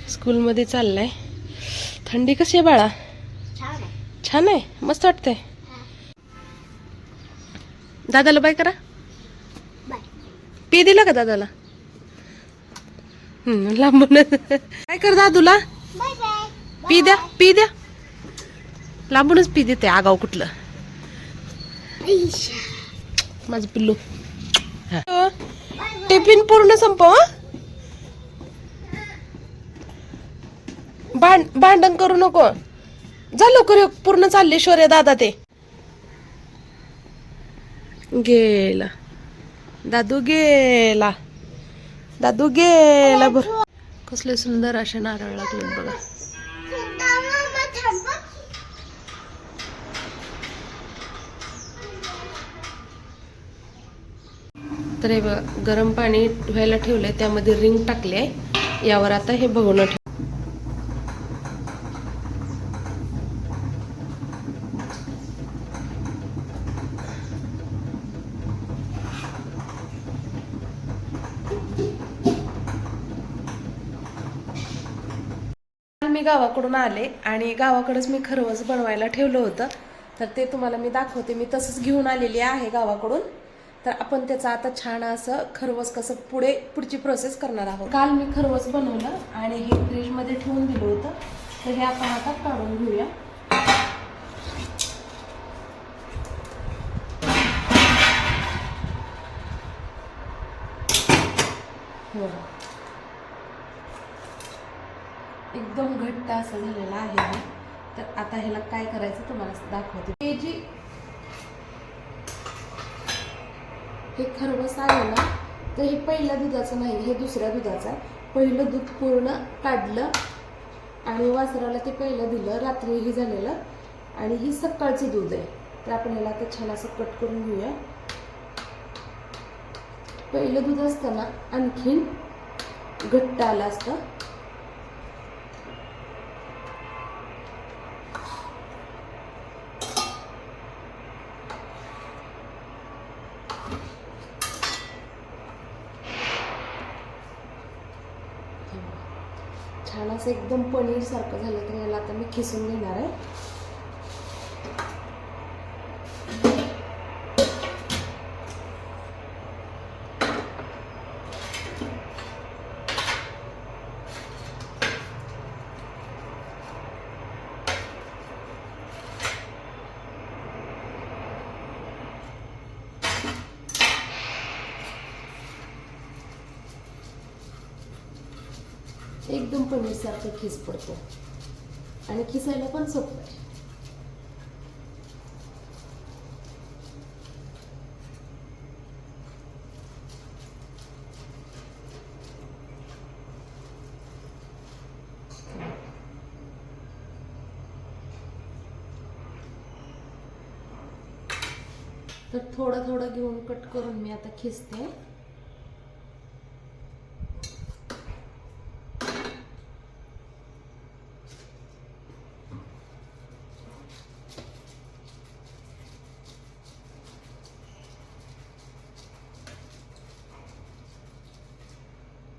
स्कूलमध्ये चाललाय. थंडी कशी आहे बाळा? छान आहे, मस्त वाटतंय. दादाला बाय करा. पी दिला का दादाला? लांबून काय कर दादूला? पी द्या, पी द्या. लांबूनच पी देते. आगाव कुठलं माझं पिल्लू. टिफिन पूर्ण संपव. भांडण करू नको. जा लवकर, पूर्ण चालले शौर्य दादा. ते गेला दादू, गेला दादू, गेला. बर कसले सुंदर असे नारळ लागले बघा. तर हे बघा, गरम पाणी व्हायला ठेवलंय, त्यामध्ये रिंग टाकले आहे. यावर आता हे भगवणं ठेव. मी गावाकडून आले आणि गावाकडेच मी खरवस बनवायला ठेवलं होतं, तर ते तुम्हाला मी दाखवते. मी तसंच घेऊन आलेली आहे गावाकडून. तर आपण त्याचं आता छान असं खरवस कसं पुढची प्रोसेस करणार आहोत. काल मी खरवस बनवलं आणि हे फ्रीजमध्ये ठेवून दिलं होतं, तर हे आपण आता काढून घेऊया. एकदम घट्ट असं झालेलं आहे. तर आता ह्याला काय करायचं तुम्हाला दाखवते. हे खरवस आहे ना, तर हे पहिल्या दुधाचं नाही, हे दुसऱ्या दुधाचं आहे. पहिलं दूध पूर्ण काढलं आणि वासराला ते पहिलं दिलं, रात्रीही झालेलं, आणि ही सकाळचं दूध आहे. तर आपण ह्याला आता छान असं कट करून घेऊया. पहिलं दूध असताना आणखीन घट्ट आलं असतं. छान असं एकदम पनीर सारखं झालं. तर याला आता मी खिसून घेणार आहे. एकदम पनीर सारखं खिस पडतो आणि खिसायला पण सोपं आहे. तर थोडं थोडं घेऊन कट करून मी आता खिसते.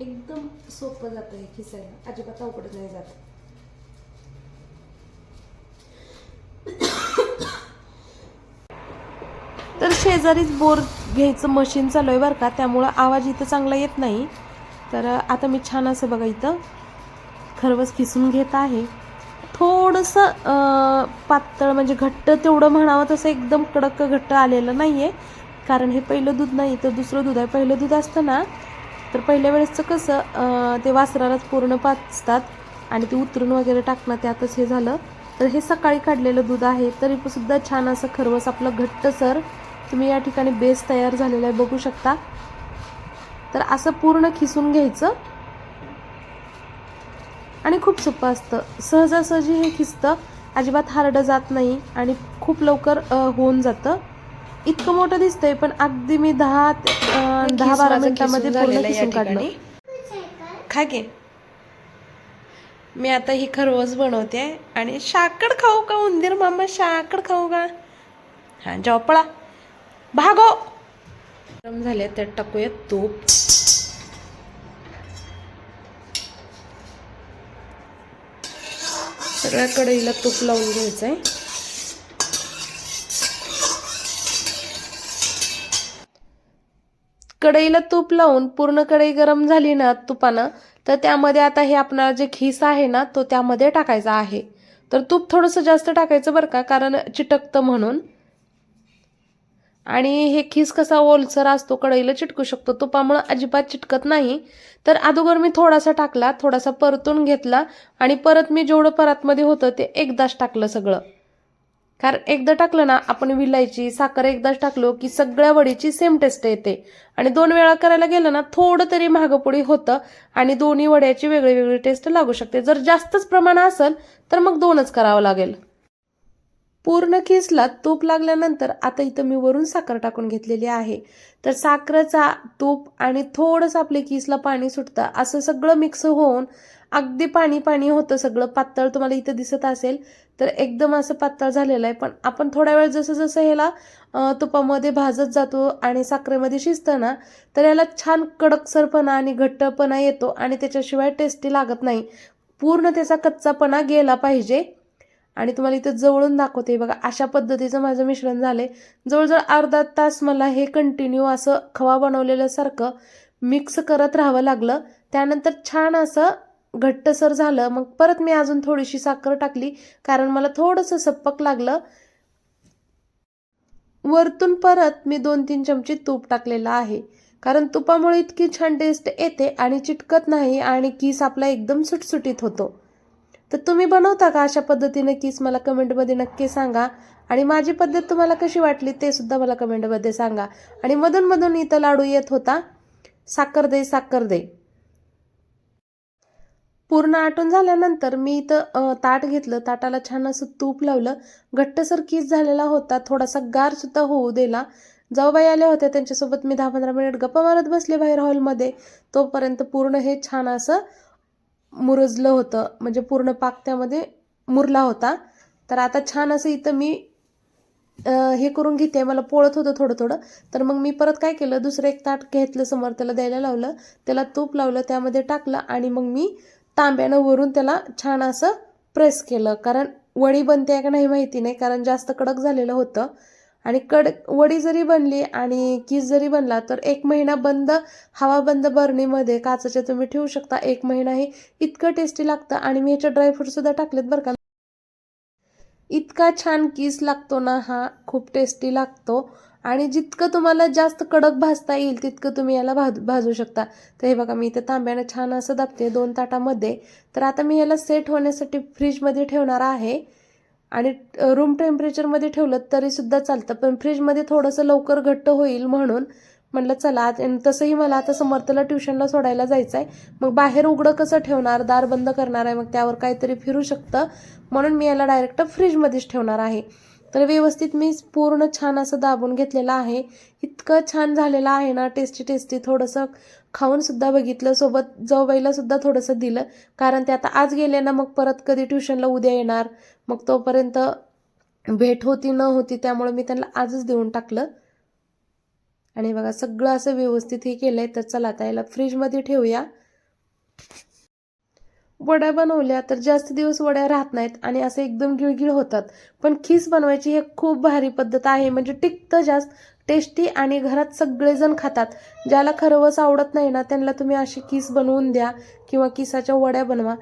एकदम सोपं जातं हे खिसायला, अजिबात अवघड नाही जात. तर शेजारीच बोर घ्यायचं मशीन चालू आहे बरं का, त्यामुळं आवाज इथं चांगला येत नाही. तर आता मी छान असं बघा इथं खरवस खिसून घेत आहे. थोडंसं पातळ, म्हणजे घट्ट तेवढं म्हणावं तसं एकदम कडक घट्ट आलेलं नाही आहे, कारण हे पहिलं दूध नाही तर दुसरं दूध आहे. पहिलं दूध असतं ना, तर पहिल्या वेळेसचं कसं ते वासरालाच पूर्ण पाचतात आणि ते उतरून वगैरे टाकणं, त्यातच हे झालं. तर हे सकाळी काढलेलं दूध आहे, तरी सुद्धा छान असं खरवस आपलं घट्टसर तुम्ही या ठिकाणी बेस तयार झालेला आहे बघू शकता. तर असं पूर्ण खिसून घ्यायचं आणि खूप सोपं असतं. सहजासहजी हे खिसतं, अजिबात हार्ड जात नाही आणि खूप लवकर होऊन जातं. इतकं मोठं दिसतंय पण अगदी मी 10-12 मिनिटांमध्ये पूर्ण खिसून काढलं. खा घे. मी आता ही खरवस बनवते आणि शाकड खाऊ का उंदीर मामा? शाकड खाऊ का? हा, जाऊ पळा, भागो. गरम झाले, त्यात टाकूया तूप. सगळ्या कढईला तूप लावून घ्यायचंय. कढईला तूप लावून पूर्ण कढई गरम झाली ना तुपानं, तर त्यामध्ये आता हे आपला जे खीस आहे ना तो त्यामध्ये टाकायचा आहे. तर तूप थोडंसं जास्त टाकायचं बरं का, कारण चिटकतं म्हणून. आणि हे खीस कसा ओलसर असतो, कढईला चिटकू शकतो, तुपामुळे अजिबात चिटकत नाही. तर अगोदर मी थोडासा टाकला, थोडासा परतून घेतला आणि परत मी जेवढं परातमध्ये होतं ते एकदाच टाकलं सगळं. कारण एकदा टाकलं ना आपण विलायची साखर एकदाच टाकलो की सगळ्या वडीची सेम टेस्ट येते. आणि 2 वेळा करायला गेलं ना थोडं तरी महागपुडी होतं आणि दोन्ही वड्याची वेगळी वेगळी टेस्ट लागू शकते. जर जास्तच प्रमाण असेल तर मग 2च करावं लागेल. पूर्ण खिसला तूप लागल्यानंतर आता इथं मी वरून साखर टाकून घेतलेली आहे. तर साखरेचा तूप आणि थोडंसं आपले खिसला पाणी सुटतं असं सगळं मिक्स होऊन अगदी पाणी पाणी होतं सगळं. पातळ तुम्हाला इथं दिसत असेल तर एकदम असं पातळ झालेलं आहे. पण आपण थोड्या वेळ जसं जसं ह्याला तुपामध्ये भाजत जातो आणि साखरेमध्ये शिजतं ना तर याला छान कडकसरपणा आणि घट्टपणा येतो आणि त्याच्याशिवाय टेस्टी लागत नाही. पूर्ण त्याचा कच्चापणा गेला पाहिजे. आणि तुम्हाला इथं जवळून दाखवते बघा, अशा पद्धतीचं माझं मिश्रण झालंय. जवळजवळ अर्धा तास मला हे कंटिन्यू असं खवा बनवलेलं सारखं मिक्स करत राहावं लागलं. त्यानंतर छान असं घट्टसर झालं. मग परत मी अजून थोडीशी साखर टाकली कारण मला थोडंसं सप्पक लागलं. वरतून परत मी 2-3 चमचे तूप टाकलेलं आहे कारण तुपामुळे इतकी छान टेस्ट येते आणि चिटकत नाही आणि किस आपला एकदम सुटसुटीत होतो. तर तुम्ही बनवता का अशा पद्धतीने किस? मला कमेंटमध्ये नक्की सांगा. आणि माझी पद्धत तुम्हाला कशी वाटली ते सुद्धा मला कमेंटमध्ये सांगा. आणि मधून मधून इथं लाडू येत होता, साखर दे साखर दे. पूर्ण आटून झाल्यानंतर मी इथं ताट घेतलं, ताटाला छान असं तूप लावलं. घट्टसर किस झालेला होता, थोडासा गार सुद्धा होऊ दिला. जाऊबाई आल्या होत्या, त्यांच्यासोबत मी 10-15 मिनिट गप्पा मारत बसले बाहेर हॉलमध्ये. तोपर्यंत पूर्ण हे छान असं मुरजलं होतं, म्हणजे पूर्ण पाक त्यामध्ये मुरला होता. तर आता छान असं इथं मी हे करून घेते. मला पोळत होतं थोडं थोडं. तर मग मी परत काय केलं, दुसरं एक ताट घेतलं समोर, त्याला द्यायला लावलं, त्याला तूप लावलं, त्यामध्ये टाकलं आणि मग मी तांब्यानं वरून त्याला छान असं प्रेस केलं. कारण वडी बनते का नाही माहिती नाही, कारण जास्त कडक झालेलं होतं. आणि वडी जरी बनली आणि किस जरी बनला तर 1 महिना बंद हवा बंद बरणीमध्ये काचेच्या तुम्ही ठेवू शकता. 1 महिना हे इतकं टेस्टी लागतं. आणि मी ह्याच्यात ड्रायफ्रूट सुद्धा टाकलेत बरं का. इतका छान किस लागतो ना हा, खूप टेस्टी लागतो. आणि जितकं तुम्हाला जास्त कडक भाजता येईल तितकं तुम्ही याला भाजू शकता. तर हे बघा मी इथे तांब्याने छान असं दाबते 2 ताटामध्ये. तर आता मी याला सेट होण्यासाठी फ्रीजमध्ये ठेवणार आहे. आणि रूम टेम्परेचरमध्ये ठेवलं तरी सुद्धा चालतं, पण फ्रीजमध्ये थोडंसं लवकर घट्ट होईल म्हणून म्हटलं चला. तसंही मला आता समर्थला ट्युशनला सोडायला जायचं आहे. मग बाहेर उघडं कसं ठेवणार, दार बंद करणार आहे, मग त्यावर काहीतरी फिरू शकतं, म्हणून मी याला डायरेक्ट फ्रीजमध्येच ठेवणार आहे. तर व्यवस्थित मी पूर्ण छान असं दाबून घेतलेलं आहे. इतकं छान झालेलं आहे ना, टेस्टी टेस्टी. थोडंसं खाऊन सुद्धा बघितलं, सोबत जाऊबाईला सुद्धा थोडंसं दिलं, कारण ते आता आज गेले ना मग परत कधी ट्युशनला उद्या येणार, मग तोपर्यंत भेट होती न होती, त्यामुळे मी त्यांना आजच देऊन टाकलं. आणि बघा सगळं असं व्यवस्थित हे केलंय. तर चला आता याला फ्रीजमध्ये ठेवूया. वड्या बनवल्या तर जास्त दिवस वड्या राहत नाहीत आणि असं एकदम गिळगिळ होतात. पण खीस बनवायची ही खूप भारी पद्धत आहे, म्हणजे टिकतं जास्त, टेस्टी आणि घरात सगळेजण खातात. ज्याला खरवस आवडत नाही ना त्यांना तुम्ही अशी खीस बनवून द्या किंवा किसाच्या वड्या बनवा,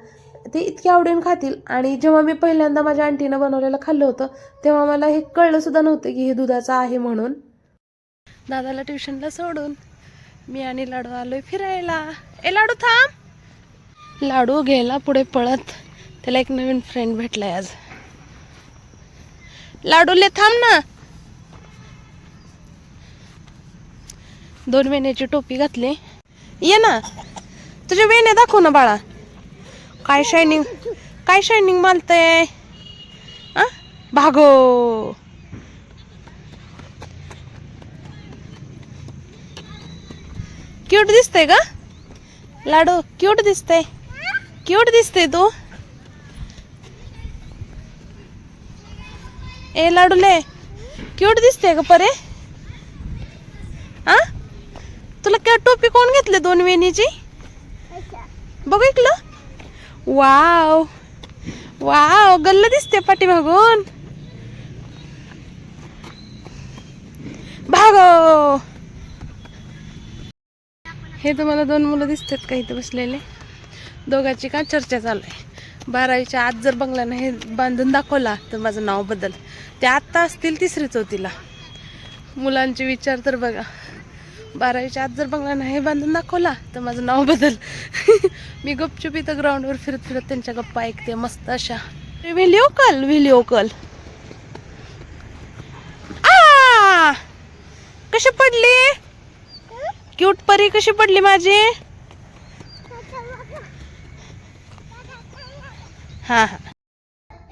ते इतके आवडीने खातील. आणि जेव्हा मी पहिल्यांदा माझ्या आंटीनं बनवलेलं खाल्लं होतं तेव्हा मला हे कळलं सुद्धा नव्हतं की हे दुधाचं आहे म्हणून. दादाला ट्युशनला सोडून मी आणि लाडू आलोय फिरायला. ए लाडू थांब. लाडू गेला पुढे पळत, त्याला एक नवीन फ्रेंड भेटलाय आज. लाडूले थांब ना. 2 वेण्याची टोपी घातली. ये ना, तुझ्या वेण्या दाखव ना बाळा. काय शायनिंग मालतय. भागो. क्यूट दिसतंय का लाडू? क्यूट दिसतंय, क्यूट दिसतंय तू. ए लाडूले क्यूट दिसते का परे? तुला काय टोपी कोण घेतली 2 वेणीची? बघ इकलं. वाव, वाव, गल्ल दिसते पाठीमागून. भागो. हे तुम्हाला 2 मुलं दिसतात का इथं बसलेले? दोघांची का चर्चा चालू आहे. 12वीच्या आत जर बंगला नाही बांधून दाखवला तर माझं नाव बदल. ते आत्ता असतील 3री-4थीला. मुलांचे विचार तर बघा. 12वीच्या आत जर बंगला नाही बांधून दाखवला तर माझं नाव बदल. मी गपचूप इथं ग्राउंडवर फिरत फिरत त्यांच्या गप्पा ऐकते मस्त अशा. Video call. आ, कशी पडली? क्यूट परी कशी पडली माझी? हा.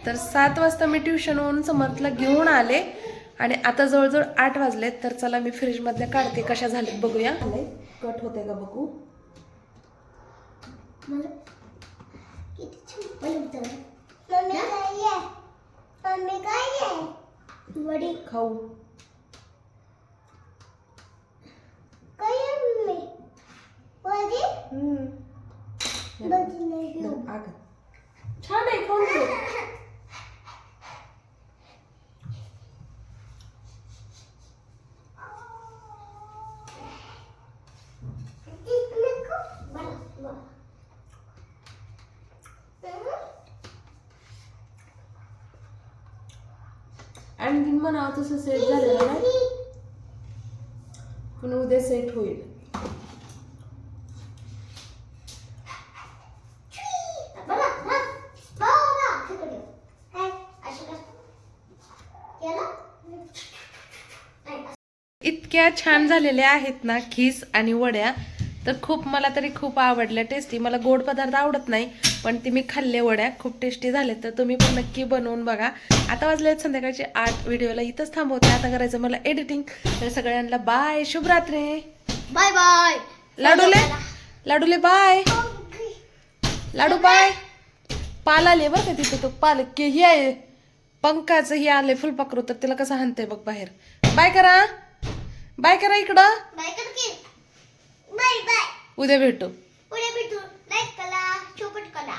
तर 7 वाजता मी ट्युशनवरून समर्थला घेऊन आले आणि आता जवळजवळ 8 वाजलेत. तर चला मी फ्रीजमधल्या काढते कशा झाल्यात बघूया. कट होते का बघू. खाऊ छान आहे. खाऊन घे. आणखी म्हणावं तसं सेट झालेलं नाही पण उद्या सेट होईल. इतक्या छान झालेल्या आहेत ना खीस आणि वड्या. तर खूप मला तरी खूप आवडल्या, टेस्टी. मला गोड पदार्थ आवडत नाही पण ते मी खाल्ले वड्या, खूप टेस्टी झाले. तर तुम्ही पण नक्की बनवून बघा. आता वाजले संध्याकाळचे 8. व्हिडिओला इथंच थांबवते. आता करायचं मला एडिटिंग. तर सगळ्यांना बाय, शुभरात्री. Bye bye. लाडूले बाय. लाडू बाय. पाल आले बरं का तिथं. तो पाल की हे आहे पंखाचं हे आले फुलपाखरू. तर तिला कसं हाणते बघ बाहेर. बाय करा. बाय करा इकडं. बाय कर की. Bye bye. उद्या भेटू. लाईक करा, चोपट करा.